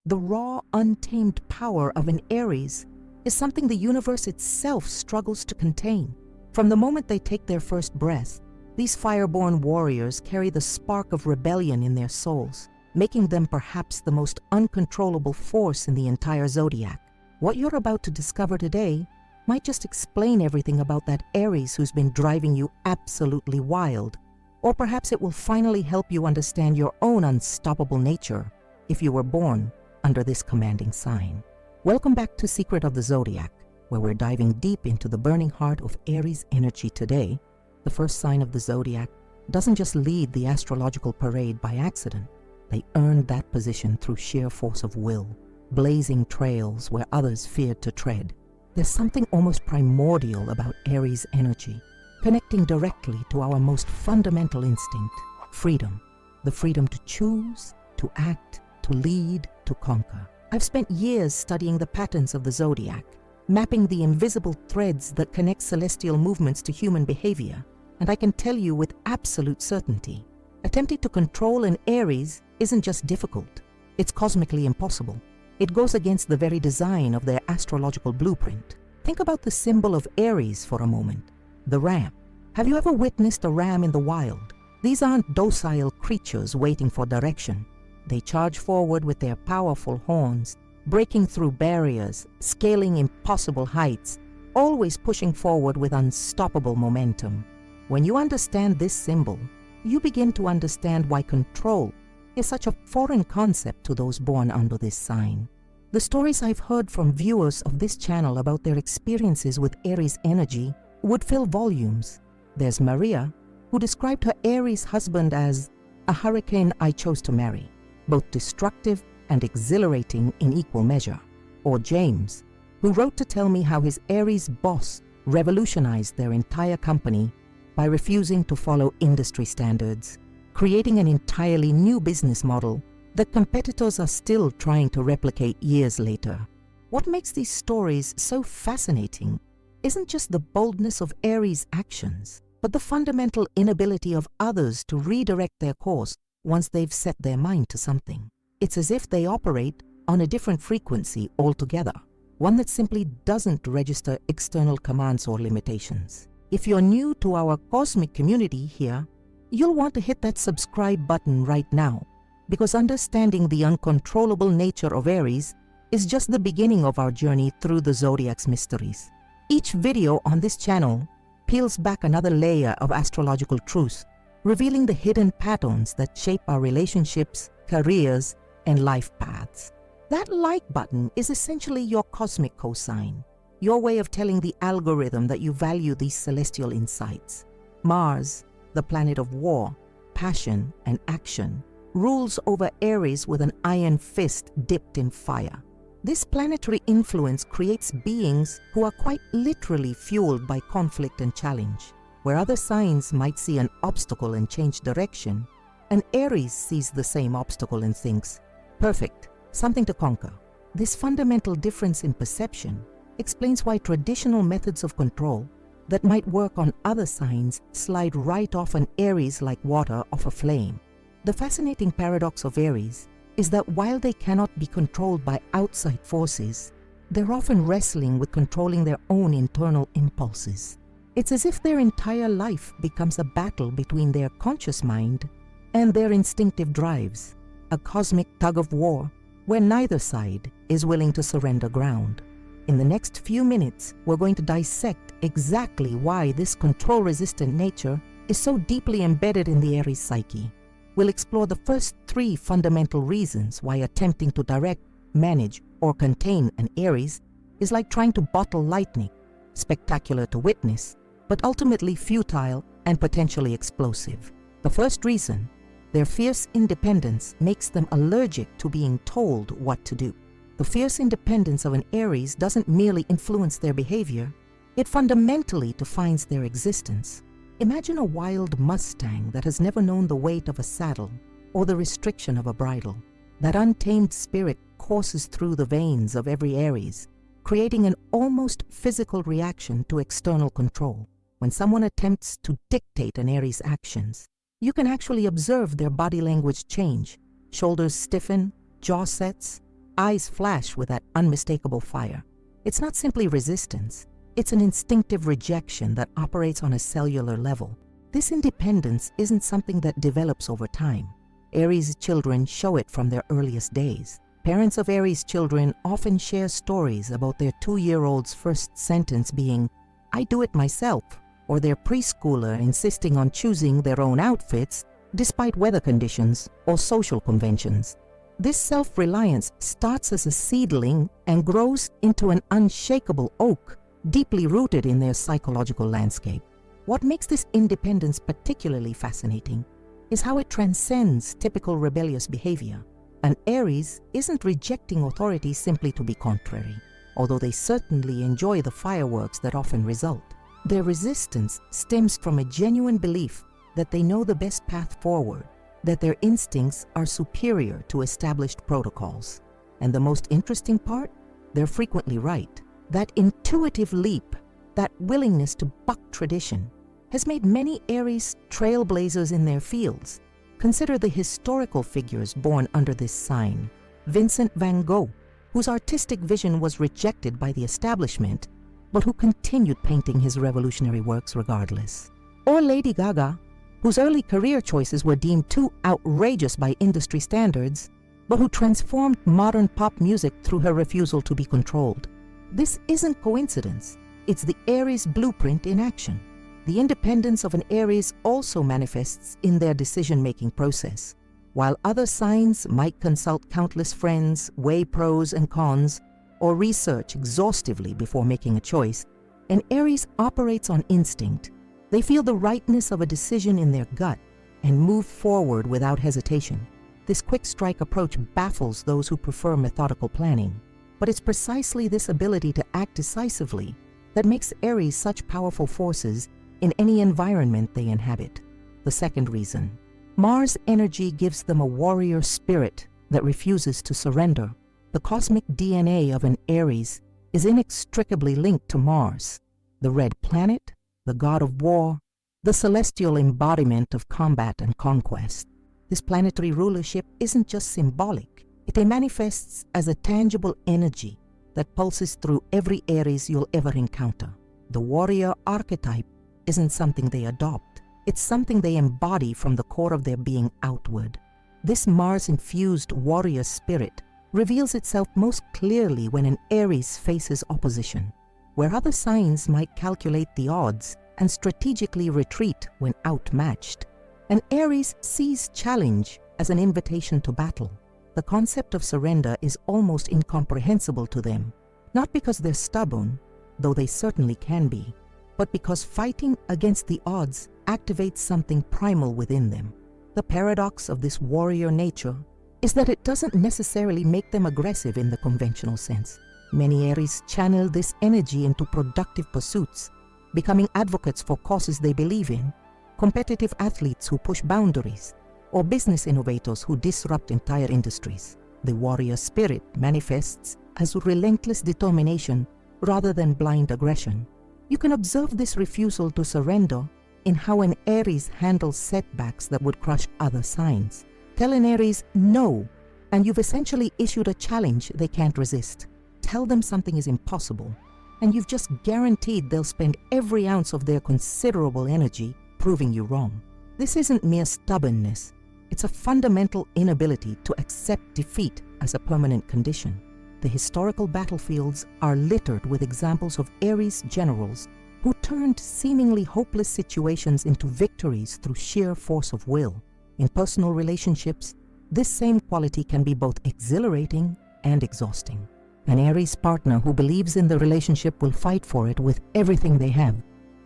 The raw, untamed power of an Aries is something the universe itself struggles to contain. From the moment they take their first breath, these fireborn warriors carry the spark of rebellion in their souls, making them perhaps the most uncontrollable force in the entire zodiac. What you're about to discover today might just explain everything about that Aries who's been driving you absolutely wild, or perhaps it will finally help you understand your own unstoppable nature if you were born under this commanding sign. Welcome back to Secret of the Zodiac, where we're diving deep into the burning heart of Aries energy today. The first sign of the zodiac doesn't just lead the astrological parade by accident. They earned that position through sheer force of will, blazing trails where others feared to tread. There's something almost primordial about Aries energy, connecting directly to our most fundamental instinct, freedom. The freedom to choose, to act, to lead, to conquer. I've spent years studying the patterns of the zodiac, mapping the invisible threads that connect celestial movements to human behavior, and I can tell you with absolute certainty, attempting to control an Aries isn't just difficult, it's cosmically impossible. It goes against the very design of their astrological blueprint. Think about the symbol of Aries for a moment, the ram. Have you ever witnessed a ram in the wild? These aren't docile creatures waiting for direction. They charge forward with their powerful horns, breaking through barriers, scaling impossible heights, always pushing forward with unstoppable momentum. When you understand this symbol, you begin to understand why control is such a foreign concept to those born under this sign. The stories I've heard from viewers of this channel about their experiences with Aries energy would fill volumes. There's Maria, who described her Aries husband as a hurricane I chose to marry, both destructive and exhilarating in equal measure. Or James, who wrote to tell me how his Aries boss revolutionized their entire company by refusing to follow industry standards, creating an entirely new business model that competitors are still trying to replicate years later. What makes these stories so fascinating isn't just the boldness of Aries' actions, but the fundamental inability of others to redirect their course once they've set their mind to something. It's as if they operate on a different frequency altogether, one that simply doesn't register external commands or limitations. If you're new to our cosmic community here, you'll want to hit that subscribe button right now, because understanding the uncontrollable nature of Aries is just the beginning of our journey through the zodiac's mysteries. Each video on this channel peels back another layer of astrological truth, revealing the hidden patterns that shape our relationships, careers, and life paths. That like button is essentially your cosmic cosign, your way of telling the algorithm that you value these celestial insights. Mars, the planet of war, passion, and action, rules over Aries with an iron fist dipped in fire. This planetary influence creates beings who are quite literally fueled by conflict and challenge. Where other signs might see an obstacle and change direction, an Aries sees the same obstacle and thinks, perfect, something to conquer. This fundamental difference in perception explains why traditional methods of control that might work on other signs slide right off an Aries like water off a flame. The fascinating paradox of Aries is that while they cannot be controlled by outside forces, they're often wrestling with controlling their own internal impulses. It's as if their entire life becomes a battle between their conscious mind and their instinctive drives, a cosmic tug-of-war where neither side is willing to surrender ground. In the next few minutes, we're going to dissect exactly why this control-resistant nature is so deeply embedded in the Aries psyche. We'll explore the first 3 fundamental reasons why attempting to direct, manage, or contain an Aries is like trying to bottle lightning, spectacular to witness, but ultimately futile and potentially explosive. The first reason, their fierce independence makes them allergic to being told what to do. The fierce independence of an Aries doesn't merely influence their behavior, it fundamentally defines their existence. Imagine a wild Mustang that has never known the weight of a saddle or the restriction of a bridle. That untamed spirit courses through the veins of every Aries, creating an almost physical reaction to external control. When someone attempts to dictate an Aries' actions, you can actually observe their body language change. Shoulders stiffen, jaw sets, eyes flash with that unmistakable fire. It's not simply resistance. It's an instinctive rejection that operates on a cellular level. This independence isn't something that develops over time. Aries children show it from their earliest days. Parents of Aries children often share stories about their 2-year-old's first sentence being, "I do it myself," or their preschooler insisting on choosing their own outfits despite weather conditions or social conventions. This self-reliance starts as a seedling and grows into an unshakable oak, deeply rooted in their psychological landscape. What makes this independence particularly fascinating is how it transcends typical rebellious behavior. An Aries isn't rejecting authority simply to be contrary, although they certainly enjoy the fireworks that often result. Their resistance stems from a genuine belief that they know the best path forward, that their instincts are superior to established protocols. And the most interesting part? They're frequently right. That intuitive leap, that willingness to buck tradition, has made many Aries trailblazers in their fields. Consider the historical figures born under this sign. Vincent van Gogh, whose artistic vision was rejected by the establishment, but who continued painting his revolutionary works regardless. Or Lady Gaga, whose early career choices were deemed too outrageous by industry standards, but who transformed modern pop music through her refusal to be controlled. This isn't coincidence. It's the Aries blueprint in action. The independence of an Aries also manifests in their decision-making process. While other signs might consult countless friends, weigh pros and cons, or research exhaustively before making a choice, an Aries operates on instinct. They feel the rightness of a decision in their gut and move forward without hesitation. This quick-strike approach baffles those who prefer methodical planning. But it's precisely this ability to act decisively that makes Aries such powerful forces in any environment they inhabit. The second reason, Mars energy gives them a warrior spirit that refuses to surrender. The cosmic DNA of an Aries is inextricably linked to Mars, the red planet, the god of war, the celestial embodiment of combat and conquest. This planetary rulership isn't just symbolic. It manifests as a tangible energy that pulses through every Aries you'll ever encounter. The warrior archetype isn't something they adopt. It's something they embody from the core of their being outward. This Mars-infused warrior spirit reveals itself most clearly when an Aries faces opposition. Where other signs might calculate the odds and strategically retreat when outmatched, an Aries sees challenge as an invitation to battle. The concept of surrender is almost incomprehensible to them, not because they're stubborn, though they certainly can be, but because fighting against the odds activates something primal within them. The paradox of this warrior nature is that it doesn't necessarily make them aggressive in the conventional sense. Many Aries channel this energy into productive pursuits, becoming advocates for causes they believe in, competitive athletes who push boundaries, or business innovators who disrupt entire industries. The warrior spirit manifests as relentless determination rather than blind aggression. You can observe this refusal to surrender in how an Aries handles setbacks that would crush other signs. Tell an Aries no, and you've essentially issued a challenge they can't resist. Tell them something is impossible, and you've just guaranteed they'll spend every ounce of their considerable energy proving you wrong. This isn't mere stubbornness. It's a fundamental inability to accept defeat as a permanent condition. The historical battlefields are littered with examples of Aries generals who turned seemingly hopeless situations into victories through sheer force of will. In personal relationships, this same quality can be both exhilarating and exhausting. An Aries partner who believes in the relationship will fight for it with everything they have,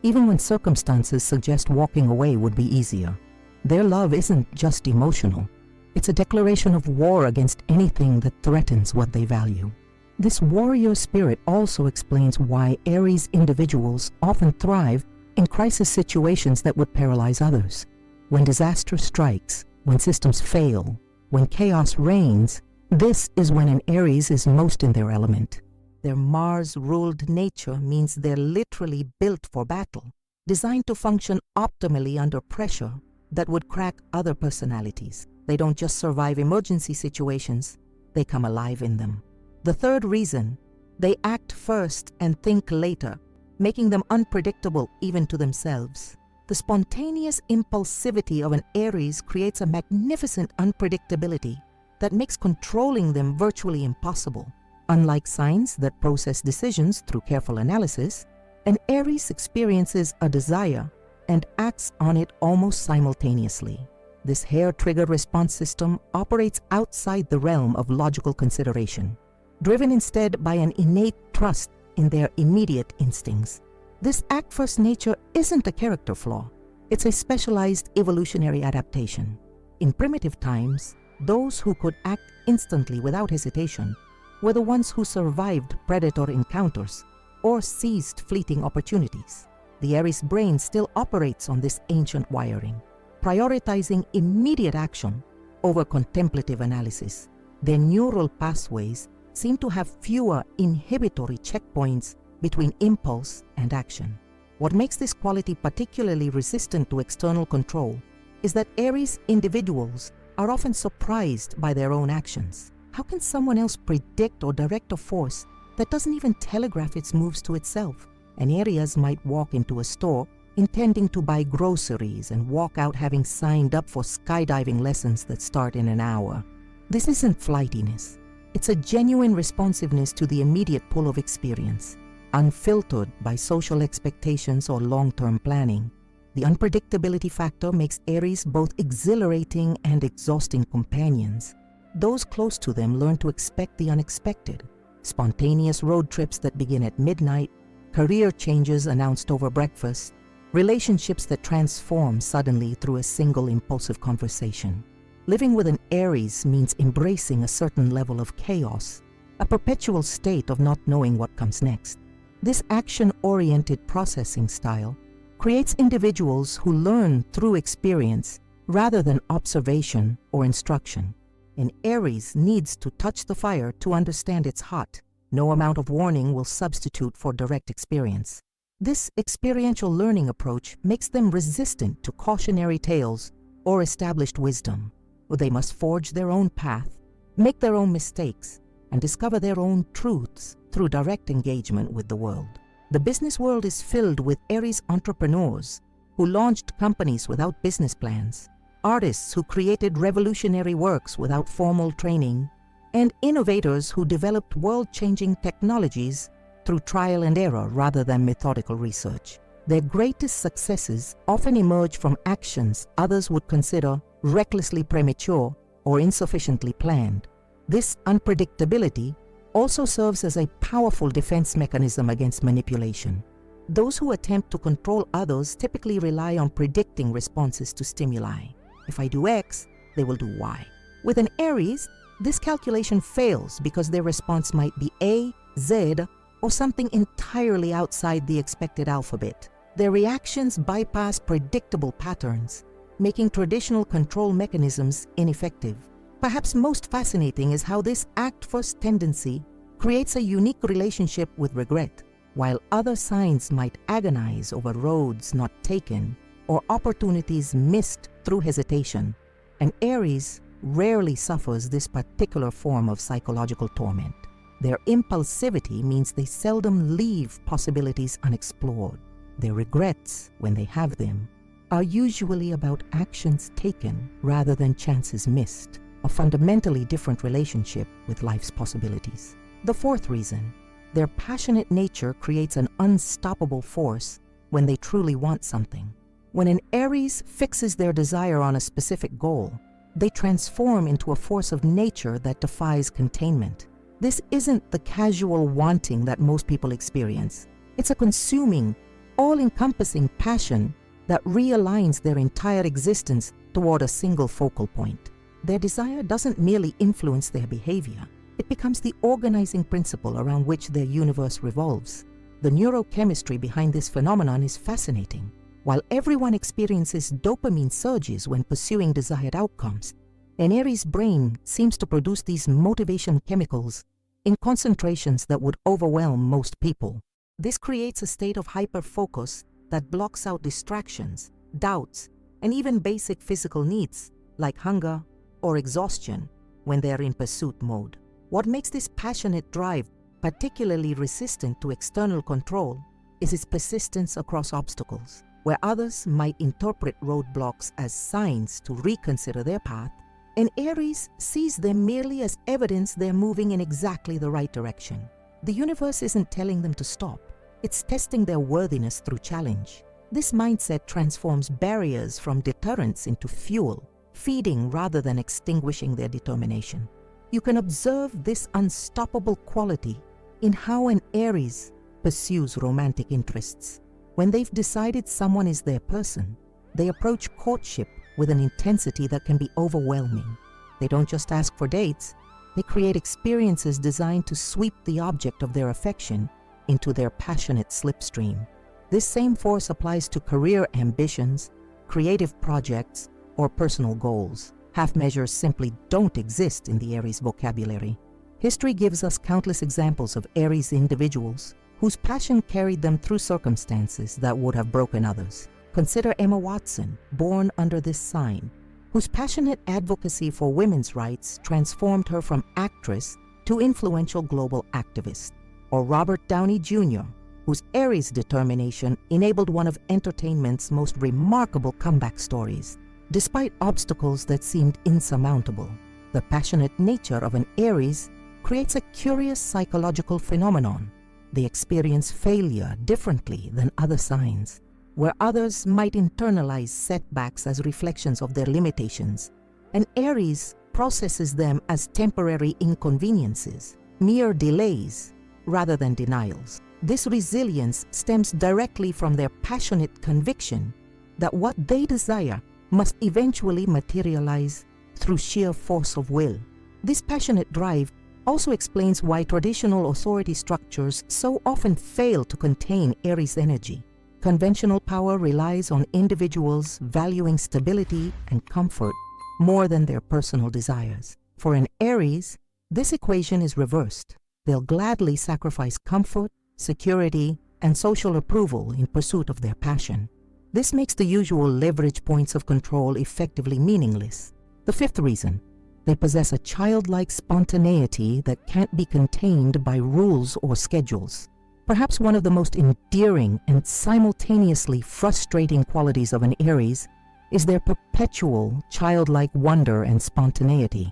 even when circumstances suggest walking away would be easier. Their love isn't just emotional. It's a declaration of war against anything that threatens what they value. This warrior spirit also explains why Aries individuals often thrive in crisis situations that would paralyze others. When disaster strikes, when systems fail, when chaos reigns, this is when an Aries is most in their element. Their Mars-ruled nature means they're literally built for battle, designed to function optimally under pressure that would crack other personalities. They don't just survive emergency situations, they come alive in them. The third reason, they act first and think later, making them unpredictable even to themselves. The spontaneous impulsivity of an Aries creates a magnificent unpredictability that makes controlling them virtually impossible. Unlike signs that process decisions through careful analysis, an Aries experiences a desire and acts on it almost simultaneously. This hair-trigger response system operates outside the realm of logical consideration, driven instead by an innate trust in their immediate instincts. This act-first nature isn't a character flaw. It's a specialized evolutionary adaptation. In primitive times, those who could act instantly without hesitation were the ones who survived predator encounters or seized fleeting opportunities. The Aries brain still operates on this ancient wiring, prioritizing immediate action over contemplative analysis. Their neural pathways seem to have fewer inhibitory checkpoints between impulse and action. What makes this quality particularly resistant to external control is that Aries individuals are often surprised by their own actions. How can someone else predict or direct a force that doesn't even telegraph its moves to itself? An Aries might walk into a store intending to buy groceries and walk out having signed up for skydiving lessons that start in an hour. This isn't flightiness. It's a genuine responsiveness to the immediate pull of experience, unfiltered by social expectations or long-term planning. The unpredictability factor makes Aries both exhilarating and exhausting companions. Those close to them learn to expect the unexpected. Spontaneous road trips that begin at midnight, career changes announced over breakfast, relationships that transform suddenly through a single impulsive conversation. Living with an Aries means embracing a certain level of chaos, a perpetual state of not knowing what comes next. This action-oriented processing style creates individuals who learn through experience rather than observation or instruction. An Aries needs to touch the fire to understand it's hot. No amount of warning will substitute for direct experience. This experiential learning approach makes them resistant to cautionary tales or established wisdom. They must forge their own path, make their own mistakes, and discover their own truths through direct engagement with the world. The business world is filled with Aries entrepreneurs who launched companies without business plans, artists who created revolutionary works without formal training, and innovators who developed world-changing technologies through trial and error rather than methodical research. Their greatest successes often emerge from actions others would consider recklessly premature or insufficiently planned. This unpredictability also serves as a powerful defense mechanism against manipulation. Those who attempt to control others typically rely on predicting responses to stimuli. If I do X, they will do Y. With an Aries, this calculation fails because their response might be A, Z, or something entirely outside the expected alphabet. Their reactions bypass predictable patterns, making traditional control mechanisms ineffective. Perhaps most fascinating is how this act-first tendency creates a unique relationship with regret. While other signs might agonize over roads not taken or opportunities missed through hesitation, an Aries rarely suffers this particular form of psychological torment. Their impulsivity means they seldom leave possibilities unexplored. Their regrets, when they have them, are usually about actions taken rather than chances missed, a fundamentally different relationship with life's possibilities. The fourth reason, their passionate nature creates an unstoppable force when they truly want something. When an Aries fixes their desire on a specific goal, they transform into a force of nature that defies containment. This isn't the casual wanting that most people experience. It's a consuming, all-encompassing passion that realigns their entire existence toward a single focal point. Their desire doesn't merely influence their behavior. It becomes the organizing principle around which their universe revolves. The neurochemistry behind this phenomenon is fascinating. While everyone experiences dopamine surges when pursuing desired outcomes, an Aries brain seems to produce these motivation chemicals in concentrations that would overwhelm most people. This creates a state of hyper-focus that blocks out distractions, doubts, and even basic physical needs like hunger or exhaustion when they're in pursuit mode. What makes this passionate drive particularly resistant to external control is its persistence across obstacles. Where others might interpret roadblocks as signs to reconsider their path, an Aries sees them merely as evidence they're moving in exactly the right direction. The universe isn't telling them to stop, it's testing their worthiness through challenge. This mindset transforms barriers from deterrents into fuel, feeding rather than extinguishing their determination. You can observe this unstoppable quality in how an Aries pursues romantic interests. When they've decided someone is their person, they approach courtship with an intensity that can be overwhelming. They don't just ask for dates, they create experiences designed to sweep the object of their affection into their passionate slipstream. This same force applies to career ambitions, creative projects, or personal goals. Half measures simply don't exist in the Aries vocabulary. History gives us countless examples of Aries individuals whose passion carried them through circumstances that would have broken others. Consider Emma Watson, born under this sign, whose passionate advocacy for women's rights transformed her from actress to influential global activist. Or Robert Downey Jr., whose Aries determination enabled one of entertainment's most remarkable comeback stories. Despite obstacles that seemed insurmountable, the passionate nature of an Aries creates a curious psychological phenomenon. They experience failure differently than other signs. Where others might internalize setbacks as reflections of their limitations, an Aries processes them as temporary inconveniences, mere delays, rather than denials. This resilience stems directly from their passionate conviction that what they desire must eventually materialize through sheer force of will. This passionate drive also explains why traditional authority structures so often fail to contain Aries energy. Conventional power relies on individuals valuing stability and comfort more than their personal desires. For an Aries, this equation is reversed. They'll gladly sacrifice comfort, security, and social approval in pursuit of their passion. This makes the usual leverage points of control effectively meaningless. The fifth reason: they possess a childlike spontaneity that can't be contained by rules or schedules. Perhaps one of the most endearing and simultaneously frustrating qualities of an Aries is their perpetual childlike wonder and spontaneity.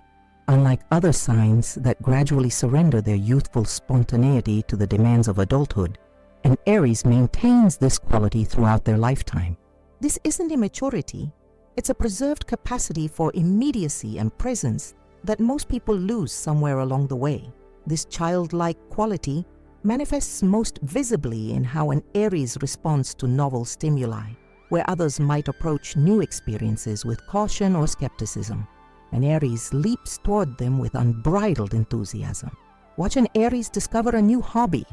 Unlike other signs that gradually surrender their youthful spontaneity to the demands of adulthood, an Aries maintains this quality throughout their lifetime. This isn't immaturity. It's a preserved capacity for immediacy and presence that most people lose somewhere along the way. This childlike quality manifests most visibly in how an Aries responds to novel stimuli. Where others might approach new experiences with caution or skepticism, an Aries leaps toward them with unbridled enthusiasm. Watch an Aries discover a new hobby,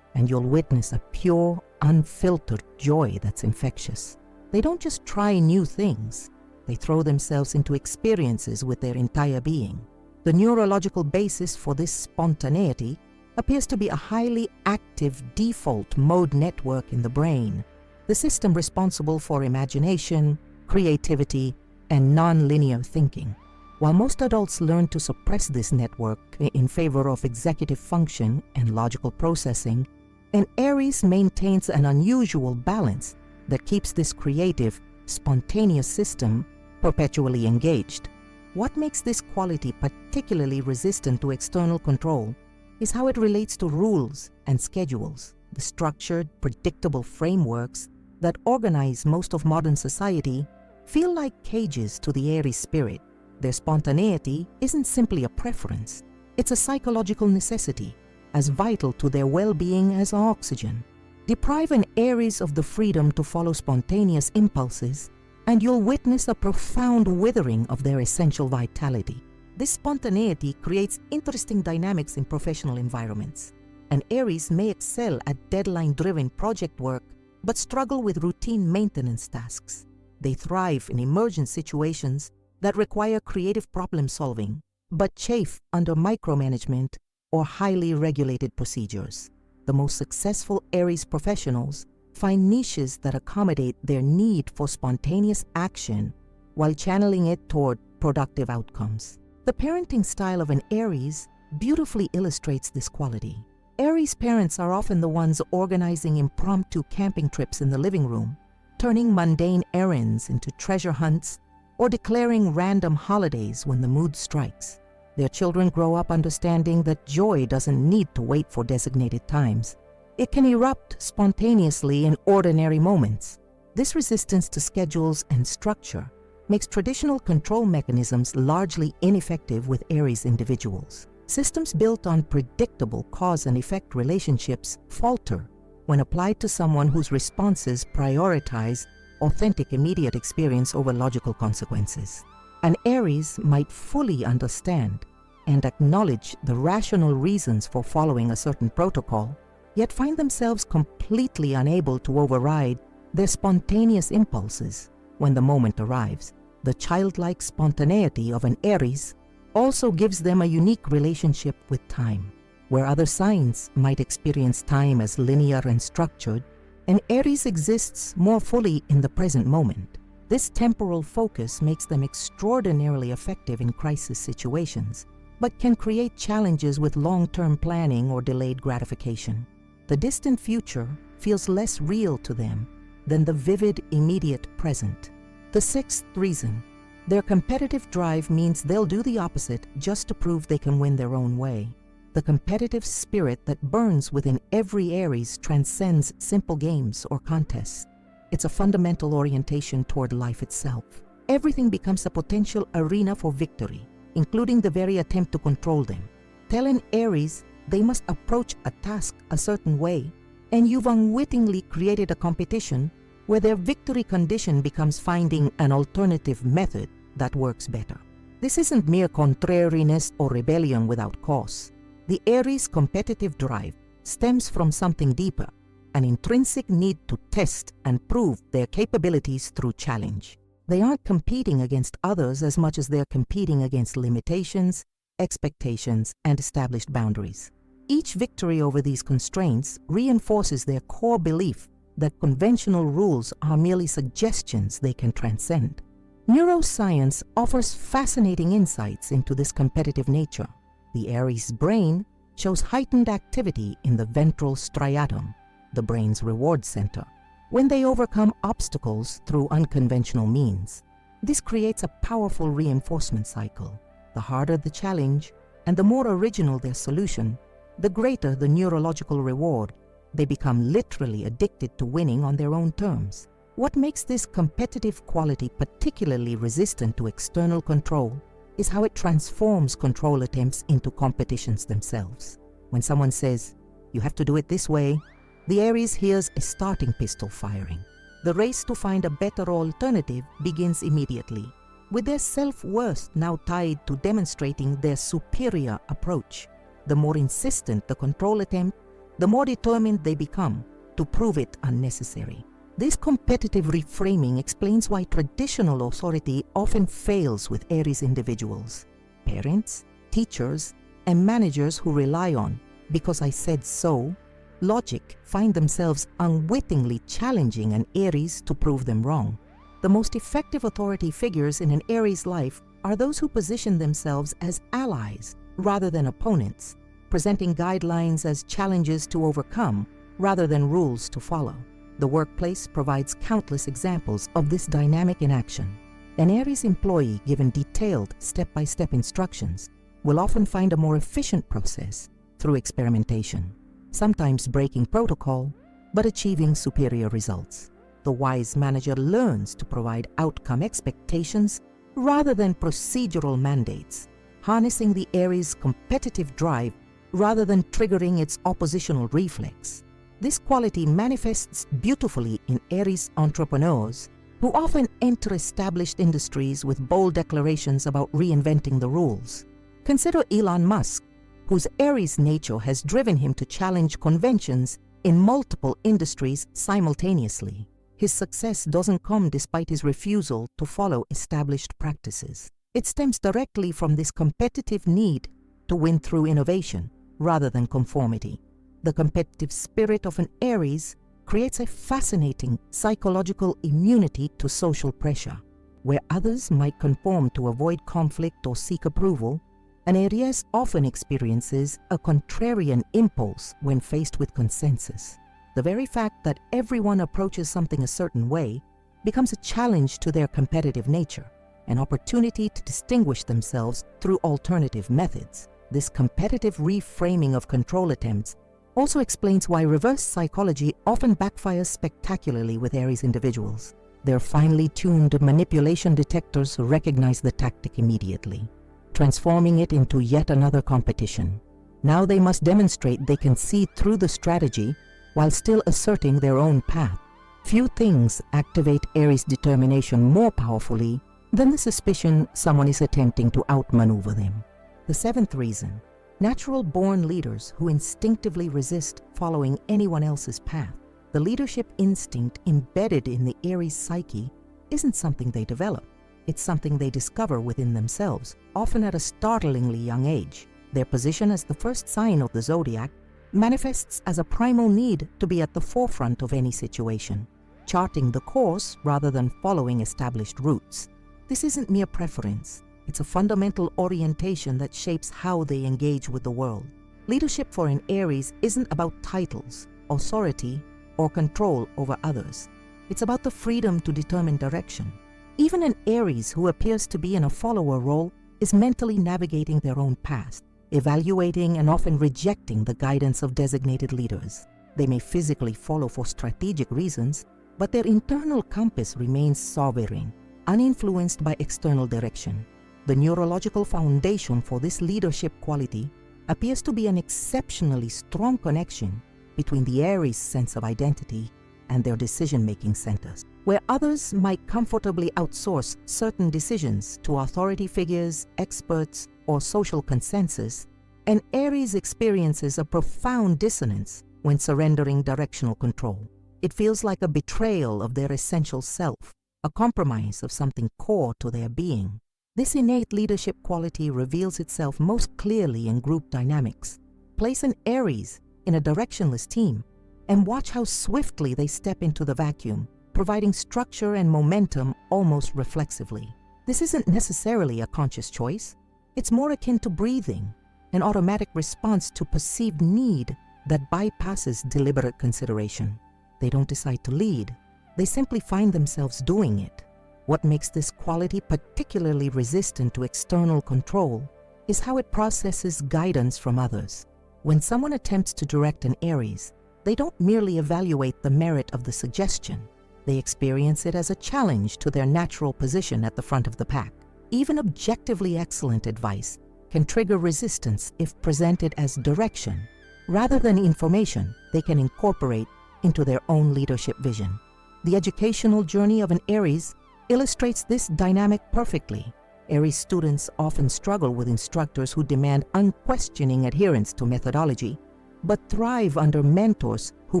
and you'll witness a pure, unfiltered joy that's infectious. They don't just try new things, they throw themselves into experiences with their entire being. The neurological basis for this spontaneity appears to be a highly active default mode network in the brain, the system responsible for imagination, creativity, and non-linear thinking. While most adults learn to suppress this network in favor of executive function and logical processing, an Aries maintains an unusual balance that keeps this creative, spontaneous system perpetually engaged. What makes this quality particularly resistant to external control is how it relates to rules and schedules, the structured, predictable frameworks that organize most of modern society feel like cages to the Aries spirit. Their spontaneity isn't simply a preference, it's a psychological necessity, as vital to their well-being as oxygen. Deprive an Aries of the freedom to follow spontaneous impulses, and you'll witness a profound withering of their essential vitality. This spontaneity creates interesting dynamics in professional environments. An Aries may excel at deadline-driven project work, but struggle with routine maintenance tasks. They thrive in emergent situations that require creative problem-solving, but chafe under micromanagement or highly regulated procedures. The most successful Aries professionals find niches that accommodate their need for spontaneous action while channeling it toward productive outcomes. The parenting style of an Aries beautifully illustrates this quality. Aries parents are often the ones organizing impromptu camping trips in the living room, turning mundane errands into treasure hunts, or declaring random holidays when the mood strikes. Their children grow up understanding that joy doesn't need to wait for designated times. It can erupt spontaneously in ordinary moments. This resistance to schedules and structure makes traditional control mechanisms largely ineffective with Aries individuals. Systems built on predictable cause and effect relationships falter when applied to someone whose responses prioritize authentic immediate experience over logical consequences. An Aries might fully understand and acknowledge the rational reasons for following a certain protocol, yet find themselves completely unable to override their spontaneous impulses when the moment arrives. The childlike spontaneity of an Aries also gives them a unique relationship with time. Where other signs might experience time as linear and structured, an Aries exists more fully in the present moment. This temporal focus makes them extraordinarily effective in crisis situations, but can create challenges with long-term planning or delayed gratification. The distant future feels less real to them than the vivid, immediate present. The sixth reason: their competitive drive means they'll do the opposite just to prove they can win their own way. The competitive spirit that burns within every Aries transcends simple games or contests. It's a fundamental orientation toward life itself. Everything becomes a potential arena for victory, including the very attempt to control them. Tell an Aries they must approach a task a certain way, and you've unwittingly created a competition where their victory condition becomes finding an alternative method that works better. This isn't mere contrariness or rebellion without cause. The Aries' competitive drive stems from something deeper, an intrinsic need to test and prove their capabilities through challenge. They aren't competing against others as much as they're competing against limitations, expectations, and established boundaries. Each victory over these constraints reinforces their core belief that conventional rules are merely suggestions they can transcend. Neuroscience offers fascinating insights into this competitive nature. The Aries brain shows heightened activity in the ventral striatum, the brain's reward center, when they overcome obstacles through unconventional means. This creates a powerful reinforcement cycle. The harder the challenge and the more original their solution, the greater the neurological reward. They become literally addicted to winning on their own terms. What makes this competitive quality particularly resistant to external control is how it transforms control attempts into competitions themselves. When someone says, "You have to do it this way," the Aries hears a starting pistol firing. The race to find a better alternative begins immediately, with their self-worth now tied to demonstrating their superior approach. The more insistent the control attempt, the more determined they become to prove it unnecessary. This competitive reframing explains why traditional authority often fails with Aries individuals. Parents, teachers, and managers who rely on "because I said so" logic find themselves unwittingly challenging an Aries to prove them wrong. The most effective authority figures in an Aries life are those who position themselves as allies rather than opponents, presenting guidelines as challenges to overcome rather than rules to follow. The workplace provides countless examples of this dynamic in action. An Aries employee given detailed step-by-step instructions will often find a more efficient process through experimentation, sometimes breaking protocol, but achieving superior results. The wise manager learns to provide outcome expectations rather than procedural mandates, harnessing the Aries' competitive drive rather than triggering its oppositional reflex. This quality manifests beautifully in Aries entrepreneurs who often enter established industries with bold declarations about reinventing the rules. Consider Elon Musk, whose Aries nature has driven him to challenge conventions in multiple industries simultaneously. His success doesn't come despite his refusal to follow established practices. It stems directly from this competitive need to win through innovation rather than conformity. The competitive spirit of an Aries creates a fascinating psychological immunity to social pressure. Where others might conform to avoid conflict or seek approval, An Aries often experiences a contrarian impulse when faced with consensus. The very fact that everyone approaches something a certain way becomes a challenge to their competitive nature, an opportunity to distinguish themselves through alternative methods. This competitive reframing of control attempts also explains why reverse psychology often backfires spectacularly with Aries individuals. Their finely tuned manipulation detectors recognize the tactic immediately, transforming it into yet another competition. Now they must demonstrate they can see through the strategy while still asserting their own path. Few things activate Aries' determination more powerfully than the suspicion someone is attempting to outmaneuver them. The seventh reason: natural-born leaders who instinctively resist following anyone else's path. The leadership instinct embedded in the Aries psyche isn't something they develop. It's something they discover within themselves, often at a startlingly young age. Their position as the first sign of the Zodiac manifests as a primal need to be at the forefront of any situation, charting the course rather than following established routes. This isn't mere preference. It's a fundamental orientation that shapes how they engage with the world. Leadership for an Aries isn't about titles, authority, or control over others. It's about the freedom to determine direction. Even an Aries who appears to be in a follower role is mentally navigating their own past, evaluating and often rejecting the guidance of designated leaders. They may physically follow for strategic reasons, but their internal compass remains sovereign, uninfluenced by external direction. The neurological foundation for this leadership quality appears to be an exceptionally strong connection between the Aries' sense of identity and their decision-making centers. Where others might comfortably outsource certain decisions to authority figures, experts, or social consensus, an Aries experiences a profound dissonance when surrendering directional control. It feels like a betrayal of their essential self, a compromise of something core to their being. This innate leadership quality reveals itself most clearly in group dynamics. Place an Aries in a directionless team and watch how swiftly they step into the vacuum, providing structure and momentum almost reflexively. This isn't necessarily a conscious choice. It's more akin to breathing, an automatic response to perceived need that bypasses deliberate consideration. They don't decide to lead. They simply find themselves doing it. What makes this quality particularly resistant to external control is how it processes guidance from others. When someone attempts to direct an Aries, they don't merely evaluate the merit of the suggestion. They experience it as a challenge to their natural position at the front of the pack. Even objectively excellent advice can trigger resistance if presented as direction, rather than information they can incorporate into their own leadership vision. The educational journey of an Aries illustrates this dynamic perfectly. Aries students often struggle with instructors who demand unquestioning adherence to methodology, but thrive under mentors who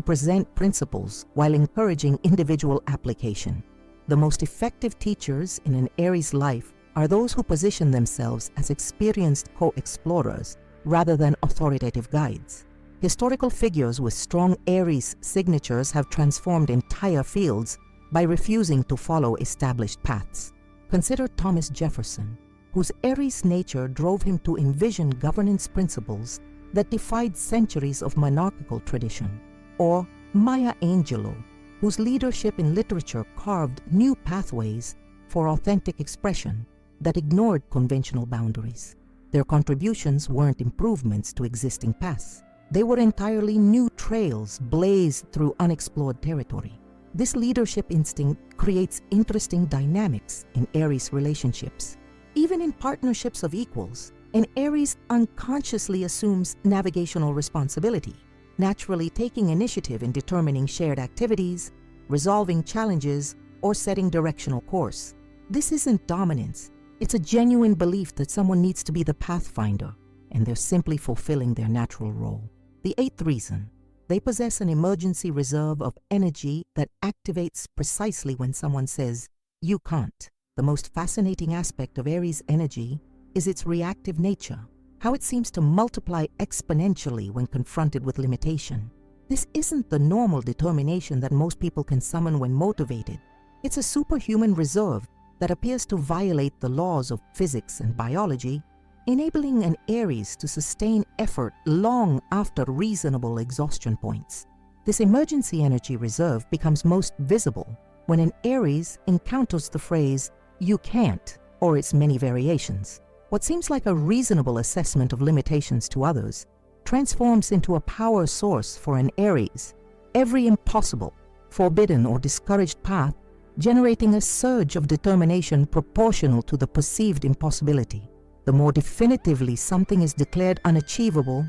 present principles while encouraging individual application. The most effective teachers in an Aries life are those who position themselves as experienced co-explorers rather than authoritative guides. Historical figures with strong Aries signatures have transformed entire fields by refusing to follow established paths. Consider Thomas Jefferson, whose Aries nature drove him to envision governance principles that defied centuries of monarchical tradition, or Maya Angelou, whose leadership in literature carved new pathways for authentic expression that ignored conventional boundaries. Their contributions weren't improvements to existing paths. They were entirely new trails blazed through unexplored territory. This leadership instinct creates interesting dynamics in Aries relationships. Even in partnerships of equals, an Aries unconsciously assumes navigational responsibility, naturally taking initiative in determining shared activities, resolving challenges, or setting directional course. This isn't dominance. It's a genuine belief that someone needs to be the pathfinder, and they're simply fulfilling their natural role. The eighth reason: they possess an emergency reserve of energy that activates precisely when someone says, "You can't." The most fascinating aspect of Aries energy is its reactive nature, how it seems to multiply exponentially when confronted with limitation. This isn't the normal determination that most people can summon when motivated. It's a superhuman reserve that appears to violate the laws of physics and biology, enabling an Aries to sustain effort long after reasonable exhaustion points. This emergency energy reserve becomes most visible when an Aries encounters the phrase, "you can't," or its many variations. What seems like a reasonable assessment of limitations to others transforms into a power source for an Aries. Every impossible, forbidden, or discouraged path generating a surge of determination proportional to the perceived impossibility. The more definitively something is declared unachievable,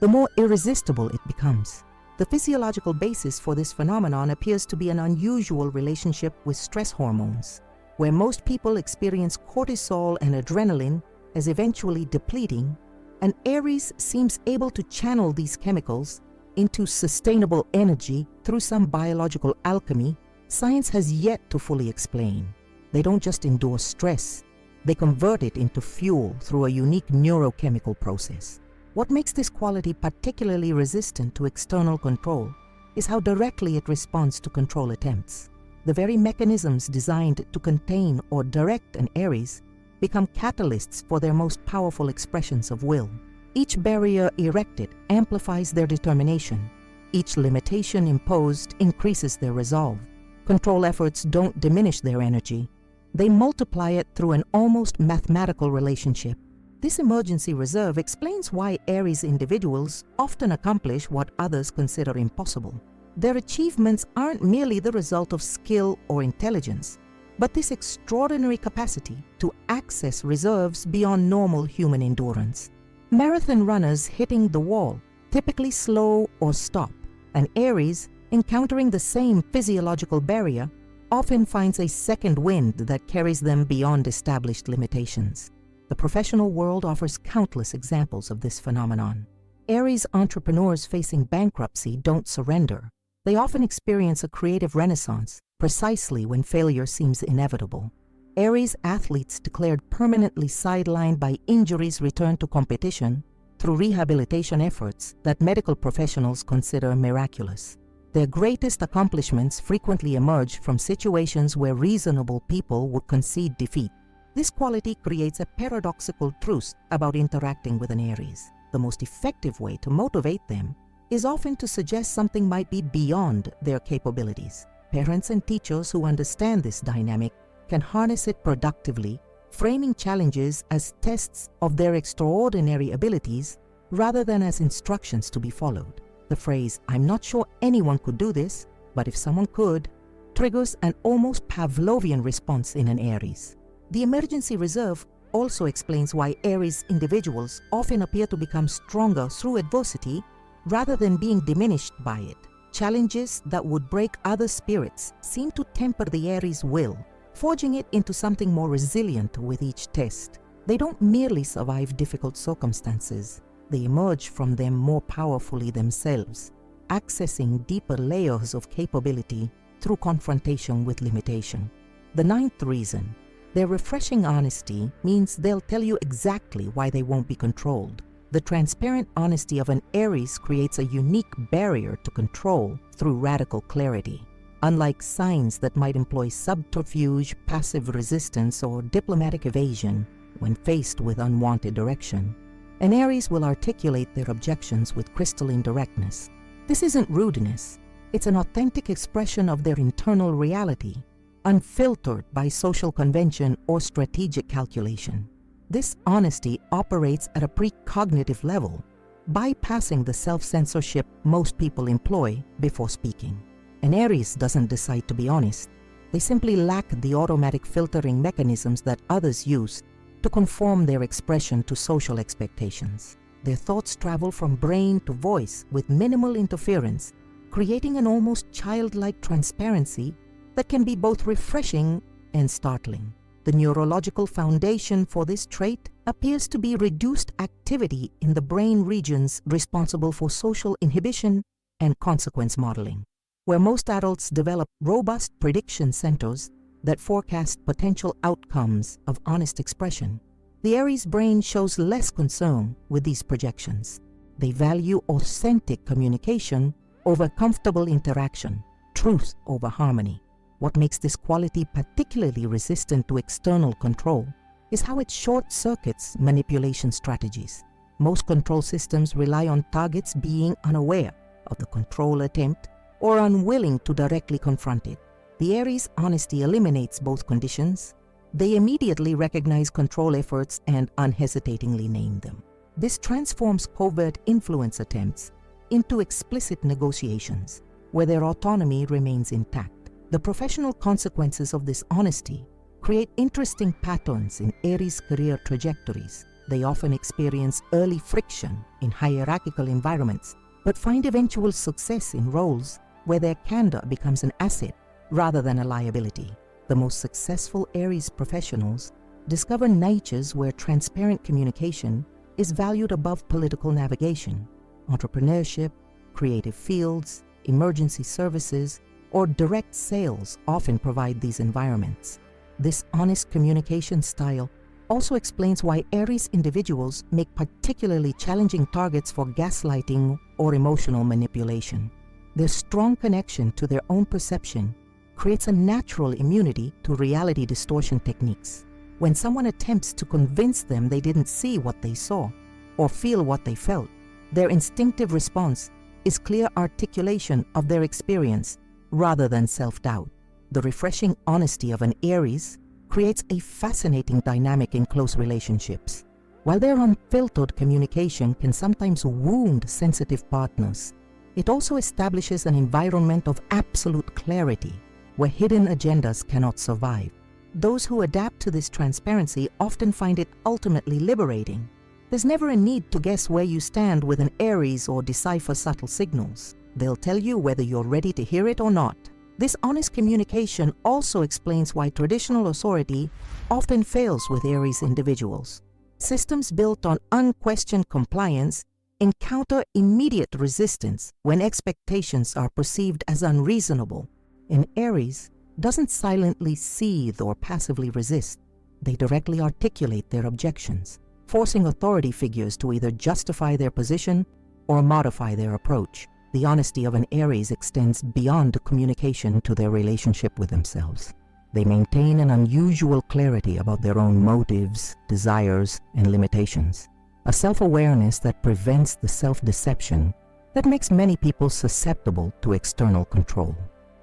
the more irresistible it becomes. The physiological basis for this phenomenon appears to be an unusual relationship with stress hormones, where most people experience cortisol and adrenaline as eventually depleting. An Aries seems able to channel these chemicals into sustainable energy through some biological alchemy science has yet to fully explain. They don't just endure stress, they convert it into fuel through a unique neurochemical process. What makes this quality particularly resistant to external control is how directly it responds to control attempts. The very mechanisms designed to contain or direct an Aries become catalysts for their most powerful expressions of will. Each barrier erected amplifies their determination. Each limitation imposed increases their resolve. Control efforts don't diminish their energy. They multiply it through an almost mathematical relationship. This emergency reserve explains why Aries individuals often accomplish what others consider impossible. Their achievements aren't merely the result of skill or intelligence, but this extraordinary capacity to access reserves beyond normal human endurance. Marathon runners hitting the wall typically slow or stop. An Aries encountering the same physiological barrier often finds a second wind that carries them beyond established limitations. The professional world offers countless examples of this phenomenon. Aries entrepreneurs facing bankruptcy don't surrender. They often experience a creative renaissance precisely when failure seems inevitable. Aries athletes declared permanently sidelined by injuries return to competition through rehabilitation efforts that medical professionals consider miraculous. Their greatest accomplishments frequently emerge from situations where reasonable people would concede defeat. This quality creates a paradoxical truth about interacting with an Aries. The most effective way to motivate them is often to suggest something might be beyond their capabilities. Parents and teachers who understand this dynamic can harness it productively, framing challenges as tests of their extraordinary abilities rather than as instructions to be followed. The phrase, "I'm not sure anyone could do this, but if someone could," triggers an almost Pavlovian response in an Aries. The emergency reserve also explains why Aries individuals often appear to become stronger through adversity rather than being diminished by it. Challenges that would break other spirits seem to temper the Aries' will, forging it into something more resilient with each test. They don't merely survive difficult circumstances, they emerge from them more powerfully themselves, accessing deeper layers of capability through confrontation with limitation. The ninth reason, their refreshing honesty means they'll tell you exactly why they won't be controlled. The transparent honesty of an Aries creates a unique barrier to control through radical clarity. Unlike signs that might employ subterfuge, passive resistance, or diplomatic evasion when faced with unwanted direction, an Aries will articulate their objections with crystalline directness. This isn't rudeness, it's an authentic expression of their internal reality, unfiltered by social convention or strategic calculation. This honesty operates at a precognitive level, bypassing the self-censorship most people employ before speaking. An Aries doesn't decide to be honest. They simply lack the automatic filtering mechanisms that others use to conform their expression to social expectations. Their thoughts travel from brain to voice with minimal interference, creating an almost childlike transparency that can be both refreshing and startling. The neurological foundation for this trait appears to be reduced activity in the brain regions responsible for social inhibition and consequence modeling. Where most adults develop robust prediction centers that forecast potential outcomes of honest expression, the Aries brain shows less concern with these projections. They value authentic communication over comfortable interaction, truth over harmony. What makes this quality particularly resistant to external control is how it short-circuits manipulation strategies. Most control systems rely on targets being unaware of the control attempt or unwilling to directly confront it. The Aries honesty eliminates both conditions. They immediately recognize control efforts and unhesitatingly name them. This transforms covert influence attempts into explicit negotiations, where their autonomy remains intact. The professional consequences of this honesty create interesting patterns in Aries' career trajectories. They often experience early friction in hierarchical environments, but find eventual success in roles where their candor becomes an asset rather than a liability. The most successful Aries professionals discover niches where transparent communication is valued above political navigation. Entrepreneurship, creative fields, emergency services, or direct sales often provide these environments. This honest communication style also explains why Aries individuals make particularly challenging targets for gaslighting or emotional manipulation. Their strong connection to their own perception creates a natural immunity to reality distortion techniques. When someone attempts to convince them they didn't see what they saw or feel what they felt, their instinctive response is clear articulation of their experience rather than self-doubt. The refreshing honesty of an Aries creates a fascinating dynamic in close relationships. While their unfiltered communication can sometimes wound sensitive partners, it also establishes an environment of absolute clarity where hidden agendas cannot survive. Those who adapt to this transparency often find it ultimately liberating. There's never a need to guess where you stand with an Aries or decipher subtle signals. They'll tell you whether you're ready to hear it or not. This honest communication also explains why traditional authority often fails with Aries individuals. Systems built on unquestioned compliance encounter immediate resistance when expectations are perceived as unreasonable. An Aries doesn't silently seethe or passively resist. They directly articulate their objections, forcing authority figures to either justify their position or modify their approach. The honesty of an Aries extends beyond communication to their relationship with themselves. They maintain an unusual clarity about their own motives, desires, and limitations, a self-awareness that prevents the self-deception that makes many people susceptible to external control.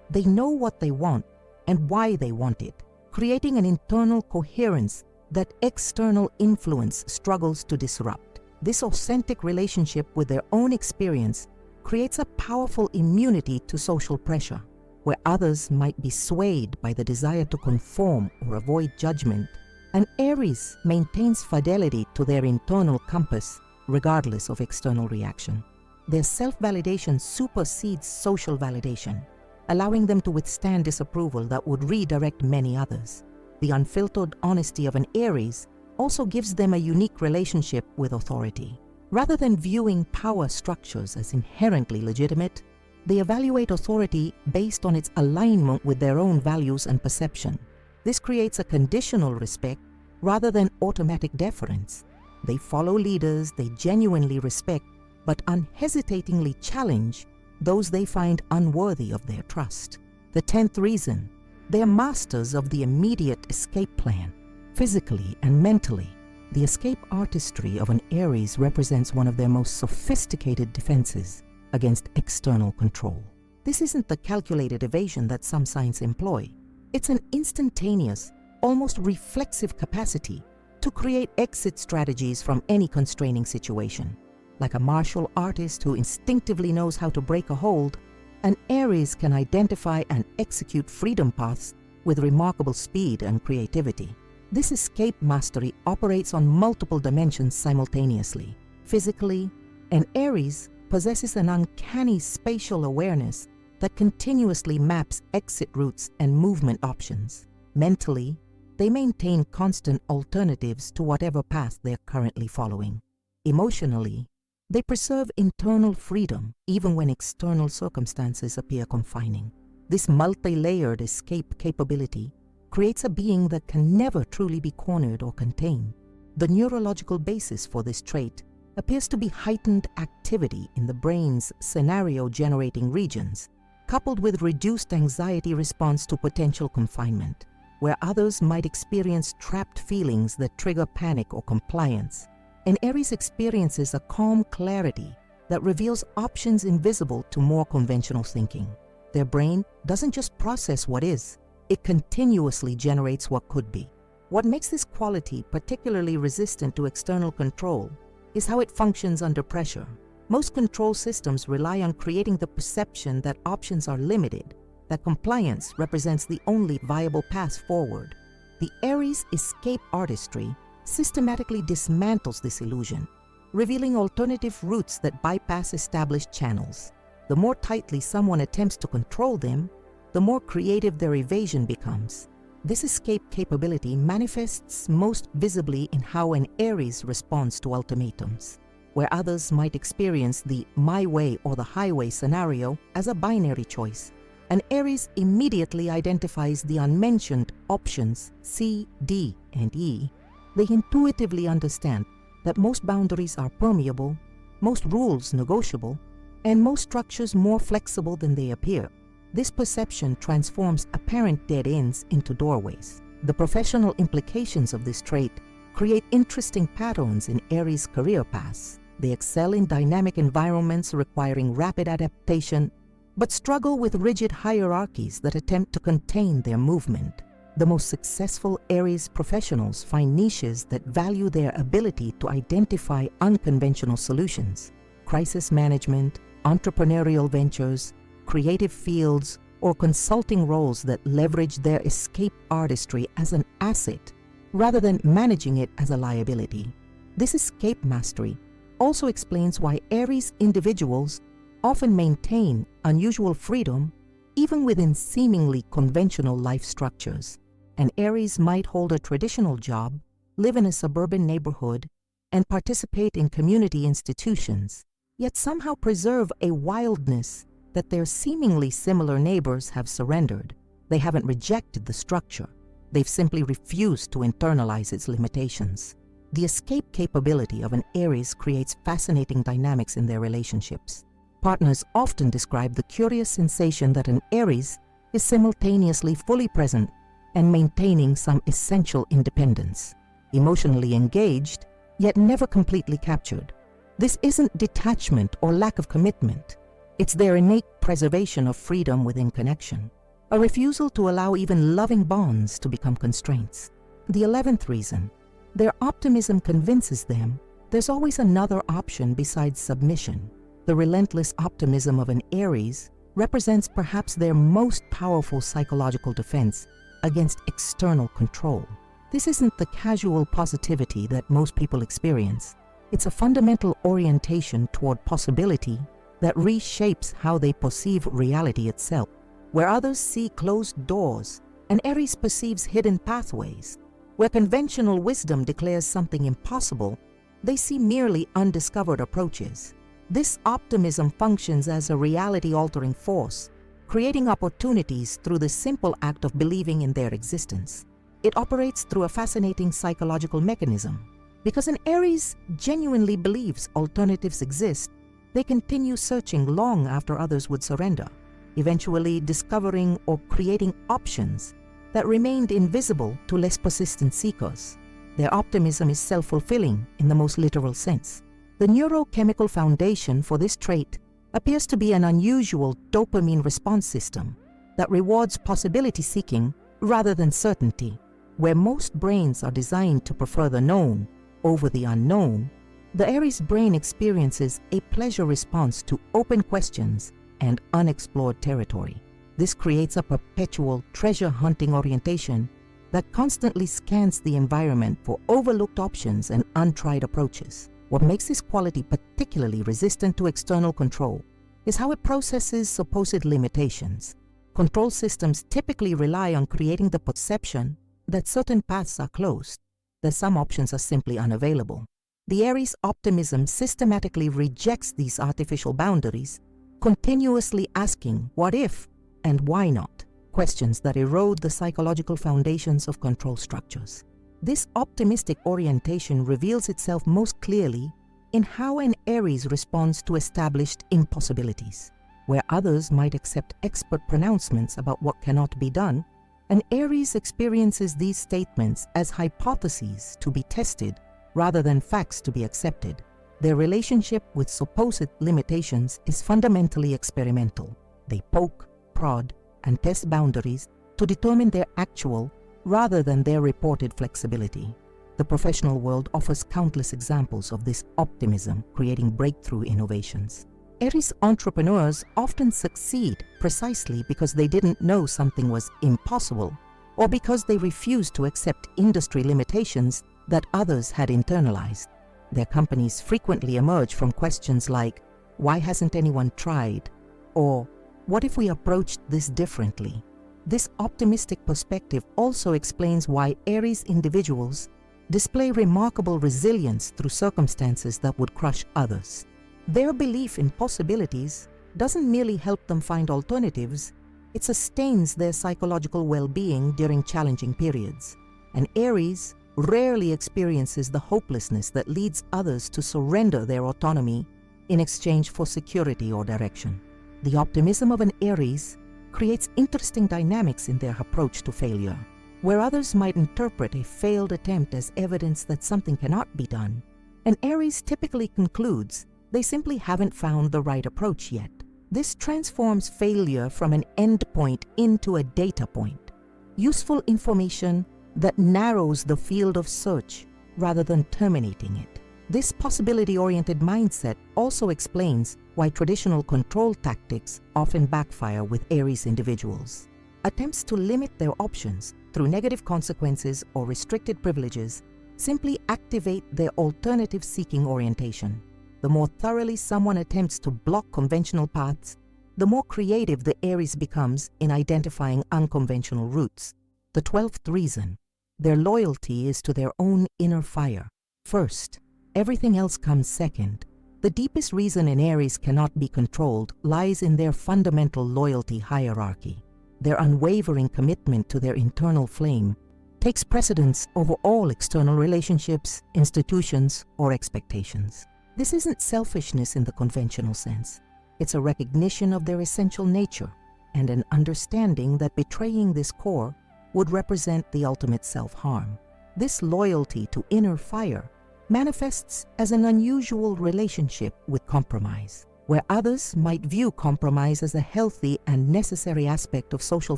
They know what they want and why they want it, creating an internal coherence that external influence struggles to disrupt. This authentic relationship with their own experience creates a powerful immunity to social pressure. Where others might be swayed by the desire to conform or avoid judgment, an Aries maintains fidelity to their internal compass regardless of external reaction. Their self-validation supersedes social validation, allowing them to withstand disapproval that would redirect many others. The unfiltered honesty of an Aries also gives them a unique relationship with authority. Rather than viewing power structures as inherently legitimate, they evaluate authority based on its alignment with their own values and perception. This creates a conditional respect rather than automatic deference. They follow leaders they genuinely respect, but unhesitatingly challenge those they find unworthy of their trust. The 10th reason: they are masters of the immediate escape plan. Physically and mentally, the escape artistry of an Aries represents one of their most sophisticated defenses against external control. This isn't the calculated evasion that some signs employ. It's an instantaneous, almost reflexive capacity to create exit strategies from any constraining situation. Like a martial artist who instinctively knows how to break a hold, an Aries can identify and execute freedom paths with remarkable speed and creativity. This escape mastery operates on multiple dimensions simultaneously. Physically, an Aries possesses an uncanny spatial awareness that continuously maps exit routes and movement options. Mentally, they maintain constant alternatives to whatever path they're currently following. Emotionally, they preserve internal freedom even when external circumstances appear confining. This multi-layered escape capability creates a being that can never truly be cornered or contained. The neurological basis for this trait appears to be heightened activity in the brain's scenario-generating regions, coupled with reduced anxiety response to potential confinement. where others might experience trapped feelings that trigger panic or compliance. An Aries experiences a calm clarity that reveals options invisible to more conventional thinking. Their brain doesn't just process what is, it continuously generates what could be. What makes this quality particularly resistant to external control is how it functions under pressure. Most control systems rely on creating the perception that options are limited, that compliance represents the only viable path forward. The Aries escape artistry systematically dismantles this illusion, revealing alternative routes that bypass established channels. The more tightly someone attempts to control them, the more creative their evasion becomes. This escape capability manifests most visibly in how an Aries responds to ultimatums. Where others might experience the my way or the highway scenario as a binary choice, an Aries immediately identifies the unmentioned options C, D, and E. They intuitively understand that most boundaries are permeable, most rules negotiable, and most structures more flexible than they appear. This perception transforms apparent dead ends into doorways. The professional implications of this trait create interesting patterns in Aries' career paths. They excel in dynamic environments requiring rapid adaptation, but struggle with rigid hierarchies that attempt to contain their movement. The most successful Aries professionals find niches that value their ability to identify unconventional solutions. Crisis management, entrepreneurial ventures, creative fields, or consulting roles that leverage their escape artistry as an asset rather than managing it as a liability. This escape mastery also explains why Aries individuals often maintain unusual freedom even within seemingly conventional life structures. An Aries might hold a traditional job, live in a suburban neighborhood, and participate in community institutions, yet somehow preserve a wildness that their seemingly similar neighbors have surrendered. They haven't rejected the structure. They've simply refused to internalize its limitations. The escape capability of an Aries creates fascinating dynamics in their relationships. Partners often describe the curious sensation that an Aries is simultaneously fully present and maintaining some essential independence, emotionally engaged, yet never completely captured. This isn't detachment or lack of commitment. It's their innate preservation of freedom within connection, a refusal to allow even loving bonds to become constraints. The 11th reason, their optimism convinces them there's always another option besides submission. The relentless optimism of an Aries represents perhaps their most powerful psychological defense against external control. This isn't the casual positivity that most people experience. It's a fundamental orientation toward possibility that reshapes how they perceive reality itself. Where others see closed doors, an Aries perceives hidden pathways. Where conventional wisdom declares something impossible, they see merely undiscovered approaches. This optimism functions as a reality-altering force, creating opportunities through the simple act of believing in their existence. It operates through a fascinating psychological mechanism. Because an Aries genuinely believes alternatives exist, they continue searching long after others would surrender, eventually discovering or creating options that remained invisible to less persistent seekers. Their optimism is self-fulfilling in the most literal sense. The neurochemical foundation for this trait appears to be an unusual dopamine response system that rewards possibility-seeking rather than certainty. Where most brains are designed to prefer the known over the unknown, the Aries brain experiences a pleasure response to open questions and unexplored territory. This creates a perpetual treasure-hunting orientation that constantly scans the environment for overlooked options and untried approaches. What makes this quality particularly resistant to external control is how it processes supposed limitations. Control systems typically rely on creating the perception that certain paths are closed, that some options are simply unavailable. The Aries optimism systematically rejects these artificial boundaries, continuously asking what if and why not, questions that erode the psychological foundations of control structures. This optimistic orientation reveals itself most clearly in how an Aries responds to established impossibilities. Where others might accept expert pronouncements about what cannot be done, An Aries experiences these statements as hypotheses to be tested rather than facts to be accepted. Their relationship with supposed limitations is fundamentally experimental. They poke, prod, and test boundaries to determine their actual rather than their reported flexibility. The professional world offers countless examples of this optimism, creating breakthrough innovations. Aries entrepreneurs often succeed precisely because they didn't know something was impossible, or because they refused to accept industry limitations that others had internalized. Their companies frequently emerge from questions like, "Why hasn't anyone tried?" or "What if we approached this differently?" This optimistic perspective also explains why Aries individuals display remarkable resilience through circumstances that would crush others. Their belief in possibilities doesn't merely help them find alternatives, it sustains their psychological well-being during challenging periods. An Aries rarely experiences the hopelessness that leads others to surrender their autonomy in exchange for security or direction. The optimism of an Aries creates interesting dynamics in their approach to failure. Where others might interpret a failed attempt as evidence that something cannot be done, an Aries typically concludes they simply haven't found the right approach yet. This transforms failure from an endpoint into a data point, useful information that narrows the field of search rather than terminating it. This possibility-oriented mindset also explains why traditional control tactics often backfire with Aries individuals. Attempts to limit their options through negative consequences or restricted privileges simply activate their alternative-seeking orientation. The more thoroughly someone attempts to block conventional paths, the more creative the Aries becomes in identifying unconventional routes. The 12th reason: their loyalty is to their own inner fire. First, everything else comes second. The deepest reason an Aries cannot be controlled lies in their fundamental loyalty hierarchy. Their unwavering commitment to their internal flame takes precedence over all external relationships, institutions, or expectations. This isn't selfishness in the conventional sense. It's a recognition of their essential nature and an understanding that betraying this core would represent the ultimate self-harm. This loyalty to inner fire manifests as an unusual relationship with compromise. Where others might view compromise as a healthy and necessary aspect of social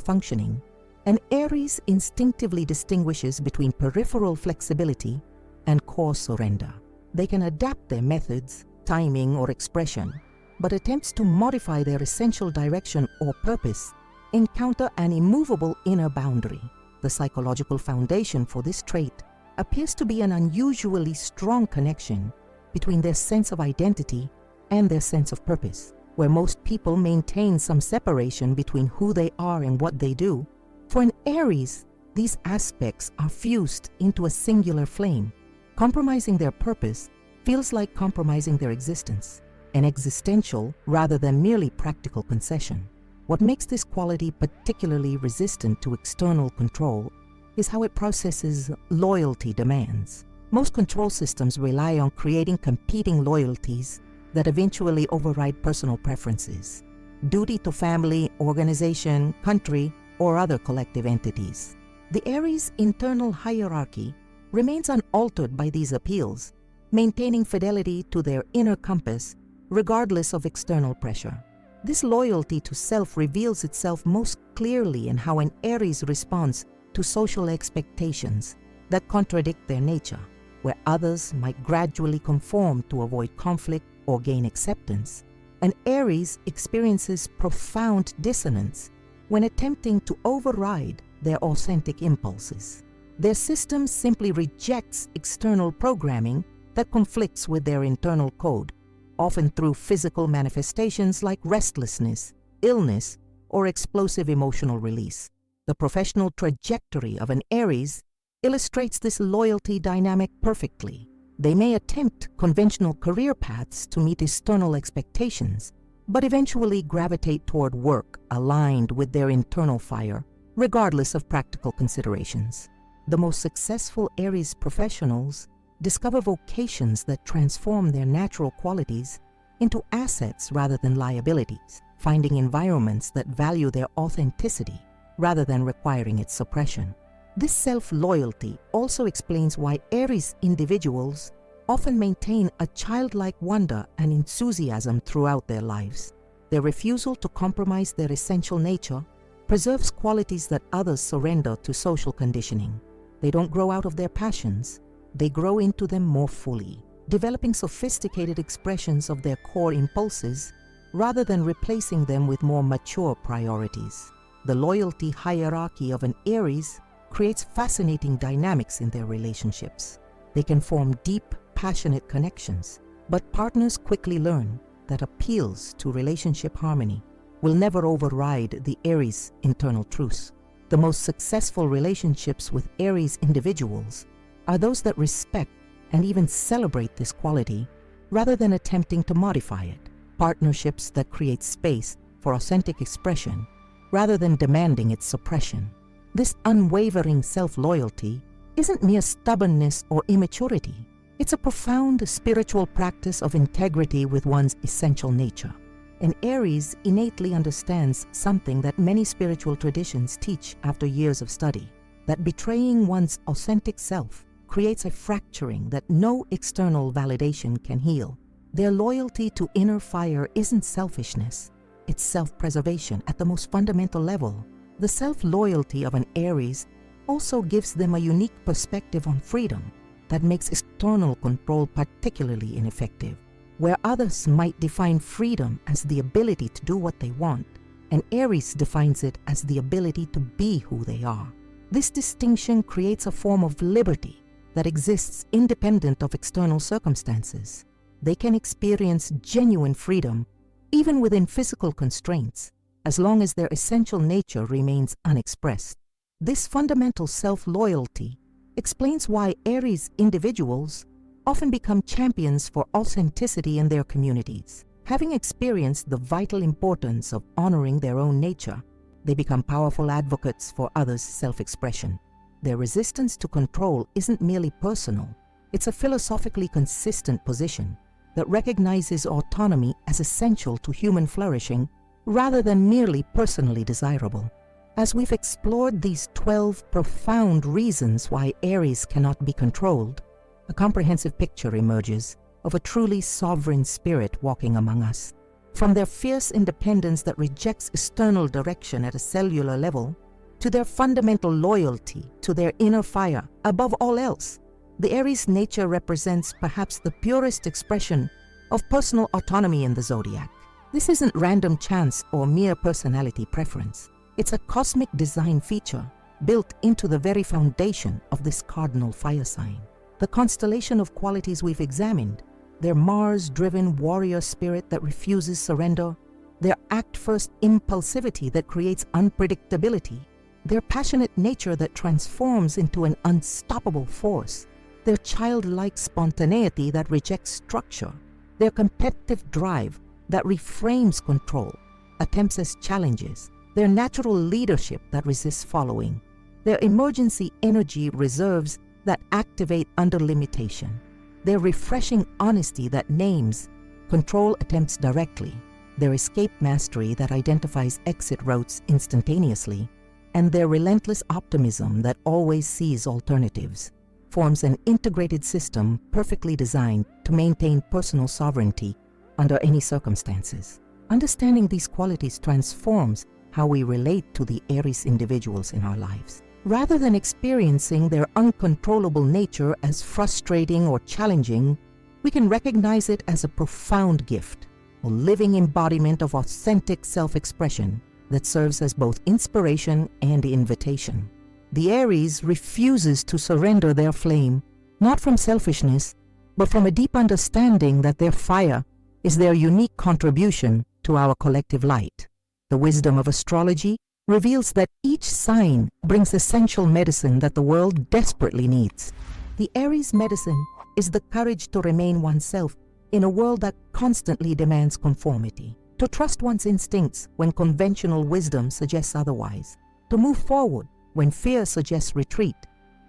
functioning, an Aries instinctively distinguishes between peripheral flexibility and core surrender. They can adapt their methods, timing, or expression, but attempts to modify their essential direction or purpose encounter an immovable inner boundary. The psychological foundation for this trait appears to be an unusually strong connection between their sense of identity and their sense of purpose. Where most people maintain some separation between who they are and what they do, for an Aries, these aspects are fused into a singular flame. Compromising their purpose feels like compromising their existence, an existential rather than merely practical concession. What makes this quality particularly resistant to external control is how it processes loyalty demands. Most control systems rely on creating competing loyalties that eventually override personal preferences, duty to family, organization, country, or other collective entities. The Aries' internal hierarchy remains unaltered by these appeals, maintaining fidelity to their inner compass regardless of external pressure. This loyalty to self reveals itself most clearly in how an Aries responds to social expectations that contradict their nature. Where others might gradually conform to avoid conflict or gain acceptance, an Aries experiences profound dissonance when attempting to override their authentic impulses. Their system simply rejects external programming that conflicts with their internal code, often through physical manifestations like restlessness, illness, or explosive emotional release. The professional trajectory of an Aries illustrates this loyalty dynamic perfectly. They may attempt conventional career paths to meet external expectations, but eventually gravitate toward work aligned with their internal fire, regardless of practical considerations. The most successful Aries professionals discover vocations that transform their natural qualities into assets rather than liabilities, finding environments that value their authenticity rather than requiring its suppression. This self-loyalty also explains why Aries individuals often maintain a childlike wonder and enthusiasm throughout their lives. Their refusal to compromise their essential nature preserves qualities that others surrender to social conditioning. They don't grow out of their passions, they grow into them more fully, developing sophisticated expressions of their core impulses rather than replacing them with more mature priorities. The loyalty hierarchy of an Aries creates fascinating dynamics in their relationships. They can form deep, passionate connections, but partners quickly learn that appeals to relationship harmony will never override the Aries' internal truths. The most successful relationships with Aries individuals are those that respect and even celebrate this quality rather than attempting to modify it. Partnerships that create space for authentic expression rather than demanding its suppression. This unwavering self-loyalty isn't mere stubbornness or immaturity. It's a profound spiritual practice of integrity with one's essential nature. An Aries innately understands something that many spiritual traditions teach after years of study, that betraying one's authentic self creates a fracturing that no external validation can heal. Their loyalty to inner fire isn't selfishness, it's self-preservation at the most fundamental level. The self-loyalty of an Aries also gives them a unique perspective on freedom that makes external control particularly ineffective. Where others might define freedom as the ability to do what they want, an Aries defines it as the ability to be who they are. This distinction creates a form of liberty that exists independent of external circumstances. They can experience genuine freedom even within physical constraints, as long as their essential nature remains unexpressed. This fundamental self-loyalty explains why Aries individuals often become champions for authenticity in their communities. Having experienced the vital importance of honoring their own nature, they become powerful advocates for others' self-expression. Their resistance to control isn't merely personal, it's a philosophically consistent position that recognizes autonomy as essential to human flourishing rather than merely personally desirable. As we've explored these 12 profound reasons why Aries cannot be controlled, a comprehensive picture emerges of a truly sovereign spirit walking among us. From their fierce independence that rejects external direction at a cellular level, to their fundamental loyalty to their inner fire above all else, the Aries nature represents perhaps the purest expression of personal autonomy in the zodiac. This isn't random chance or mere personality preference. It's a cosmic design feature built into the very foundation of this cardinal fire sign. The constellation of qualities we've examined, their Mars-driven warrior spirit that refuses surrender, their act-first impulsivity that creates unpredictability, their passionate nature that transforms into an unstoppable force, their childlike spontaneity that rejects structure, their competitive drive that reframes control, attempts as challenges, their natural leadership that resists following, their emergency energy reserves that activate under limitation, their refreshing honesty that names control attempts directly, their escape mastery that identifies exit routes instantaneously, and their relentless optimism that always sees alternatives, forms an integrated system perfectly designed to maintain personal sovereignty under any circumstances. Understanding these qualities transforms how we relate to the Aries individuals in our lives. Rather than experiencing their uncontrollable nature as frustrating or challenging, we can recognize it as a profound gift, a living embodiment of authentic self-expression that serves as both inspiration and invitation. The Aries refuses to surrender their flame, not from selfishness, but from a deep understanding that their fire is their unique contribution to our collective light. The wisdom of astrology reveals that each sign brings essential medicine that the world desperately needs. The Aries medicine is the courage to remain oneself in a world that constantly demands conformity, to trust one's instincts when conventional wisdom suggests otherwise, to move forward when fear suggests retreat,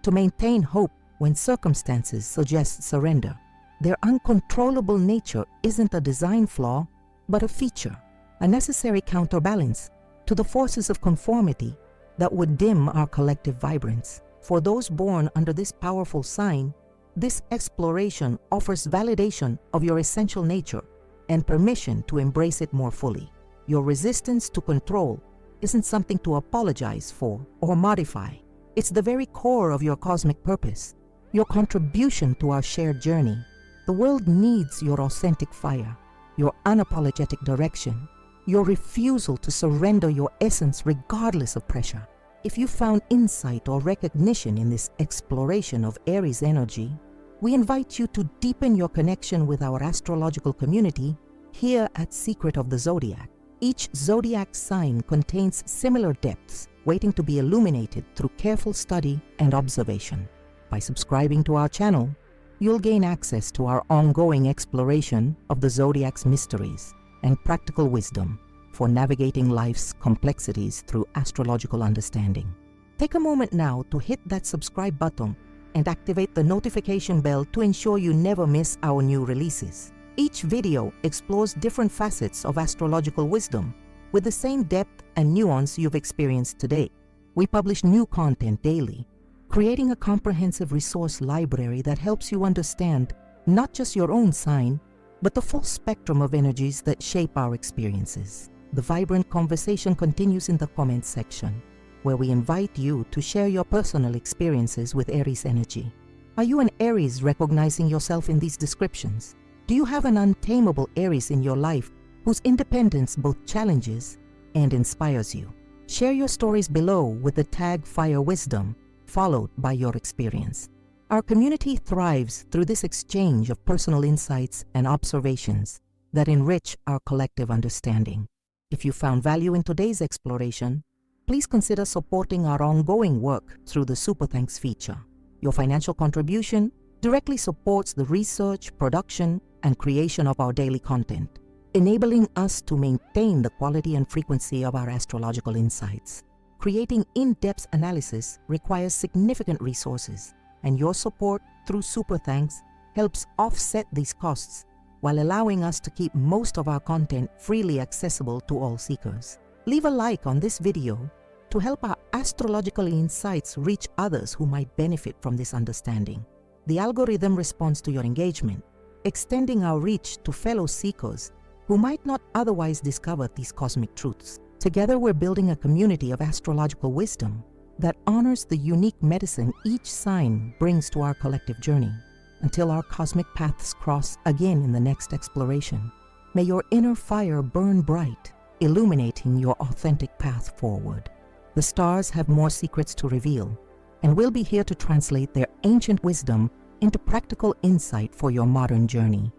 to maintain hope when circumstances suggest surrender. Their uncontrollable nature isn't a design flaw, but a feature, a necessary counterbalance to the forces of conformity that would dim our collective vibrance. For those born under this powerful sign, this exploration offers validation of your essential nature and permission to embrace it more fully. Your resistance to control isn't something to apologize for or modify. It's the very core of your cosmic purpose, your contribution to our shared journey. The world needs your authentic fire, your unapologetic direction, your refusal to surrender your essence regardless of pressure. If you found insight or recognition in this exploration of Aries energy, we invite you to deepen your connection with our astrological community here at Secret of the Zodiac. Each zodiac sign contains similar depths waiting to be illuminated through careful study and observation. By subscribing to our channel, you'll gain access to our ongoing exploration of the zodiac's mysteries and practical wisdom for navigating life's complexities through astrological understanding. Take a moment now to hit that subscribe button and activate the notification bell to ensure you never miss our new releases. Each video explores different facets of astrological wisdom with the same depth and nuance you've experienced today. We publish new content daily, creating a comprehensive resource library that helps you understand not just your own sign, but the full spectrum of energies that shape our experiences. The vibrant conversation continues in the comments section, where we invite you to share your personal experiences with Aries energy. Are you an Aries recognizing yourself in these descriptions? Do you have an untamable Aries in your life whose independence both challenges and inspires you? Share your stories below with the tag Fire Wisdom, followed by your experience. Our community thrives through this exchange of personal insights and observations that enrich our collective understanding. If you found value in today's exploration, please consider supporting our ongoing work through the Super Thanks feature. Your financial contribution directly supports the research, production, and creation of our daily content, enabling us to maintain the quality and frequency of our astrological insights. Creating in-depth analysis requires significant resources, and your support through Super Thanks helps offset these costs while allowing us to keep most of our content freely accessible to all seekers. Leave a like on this video to help our astrological insights reach others who might benefit from this understanding. The algorithm responds to your engagement, extending our reach to fellow seekers who might not otherwise discover these cosmic truths. Together, we're building a community of astrological wisdom that honors the unique medicine each sign brings to our collective journey. Until our cosmic paths cross again in the next exploration, may your inner fire burn bright, illuminating your authentic path forward. The stars have more secrets to reveal, and we'll be here to translate their ancient wisdom into practical insight for your modern journey.